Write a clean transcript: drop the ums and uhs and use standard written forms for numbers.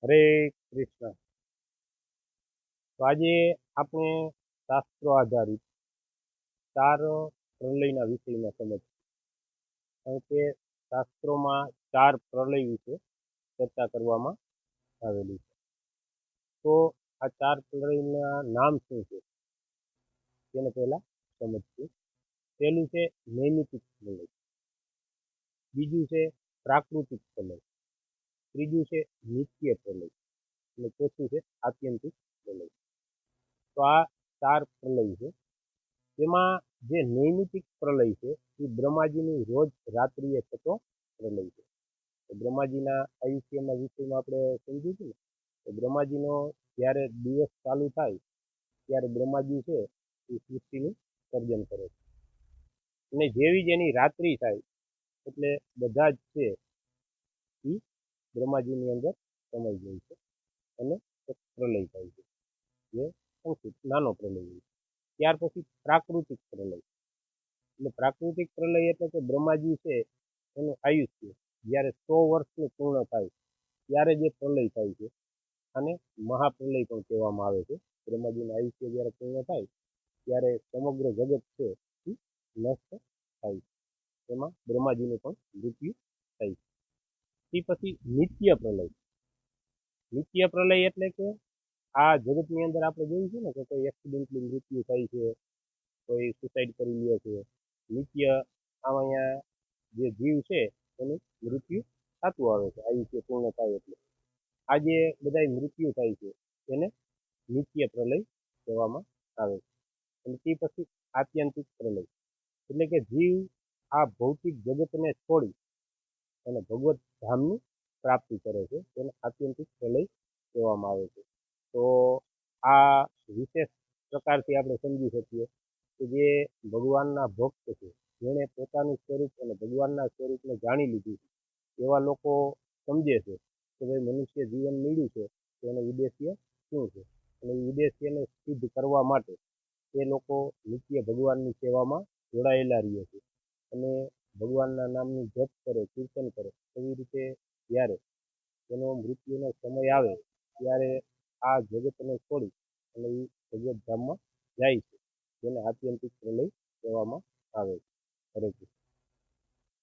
હરે કૃષ્ણ. તો આજે આપણે શાસ્ત્રો આધારિત ચાર પ્રલયના વિષયમાં સમજ, કારણ કે શાસ્ત્રોમાં ચાર પ્રલય વિશે ચર્ચા કરવામાં આવેલી છે. તો આ ચાર પ્રલયના નામ શું છે તેને પહેલા સમજશું. પહેલું છે નૈમિતિક પ્રલય, બીજું છે પ્રાકૃતિક પ્રલય, ત્રીજું છે નિત્ય પ્રલય અને ચોથું છે આત્યંતિક પ્રલય. તો આ ચાર પ્રલય છે. તેમાં જે નૈમિતિક પ્રલય છે એ બ્રહ્માજીની રોજ રાત્રિએ થતો પ્રલય છે. તો બ્રહ્માજીના આયુષ્યના વિષયમાં આપણે સમજ્યું હતું ને, તો બ્રહ્માજીનો જ્યારે દિવસ ચાલુ થાય ત્યારે બ્રહ્માજી છે એ સૃષ્ટિનું સર્જન કરે છે, અને જેવી જ એની રાત્રિ થાય એટલે બધા જ છે એ બ્રહ્માજીની અંદર સમાઈ જાય છે અને એક પ્રલય થાય છે, જે સંક્ષિપ્ત નાનો પ્રલય હોય. ત્યાર પછી પ્રાકૃતિક પ્રલય. એટલે પ્રાકૃતિક પ્રલય એટલે કે બ્રહ્માજી છે એનું આયુષ્ય જ્યારે 100 વર્ષનું પૂર્ણ થાય ત્યારે જે પ્રલય થાય છે, અને મહાપ્રલય પણ કહેવામાં આવે છે. બ્રહ્માજીનું આયુષ્ય જ્યારે પૂર્ણ થાય ત્યારે સમગ્ર જગત છે એ નષ્ટ થાય છે, એમાં બ્રહ્માજીનું પણ મૃત્યુ થાય છે. તે પછી નિત્ય પ્રલય. નિત્ય પ્રલય એટલે કે આ જગતની અંદર આપણે જોયું છે ને કે કોઈ એક્સિડન્ટલી મૃત્યુ થાય છે, કોઈ સુસાઇડ કરી લે છે. નિત્ય અહીંયા જે જીવ છે એનું મૃત્યુ થતું આવે છે આયુષ્ય પૂર્ણ થાય એટલે. આ જે બધા મૃત્યુ થાય છે એને નિત્ય પ્રલય કહેવામાં આવે છે. અને તે પછી આત્યંતિક પ્રલય, એટલે કે જીવ આ ભૌતિક જગતને છોડી અને ભગવત ધામની પ્રાપ્તિ કરે છે તેને આત્યંતિક પ્રલય કહેવામાં આવે છે. તો આ વિશેષ પ્રકારથી આપણે સમજી શકીએ કે જે ભગવાનના ભક્ત છે, જેણે પોતાનું સ્વરૂપ અને ભગવાનના સ્વરૂપને જાણી લીધું છે, એવા લોકો સમજે છે કે ભાઈ મનુષ્ય જીવન મળ્યું છે તો એનો ઉદ્દેશ્ય શું છે, અને એ ઉદ્દેશ્યને સિદ્ધ કરવા માટે એ લોકો નિત્ય ભગવાનની સેવામાં જોડાયેલા રહે છે, અને ભગવાનના નામનું જપ કરે, કીર્તન કરે. એવી રીતે જ્યારે એનો મૃત્યુનો સમય આવે ત્યારે આ જગતને છોડી અને એ ભગવત ધામમાં જાય છે, જેને આત્યંતિક પ્રલય કહેવામાં આવે છે. હરે કૃષ્ણ.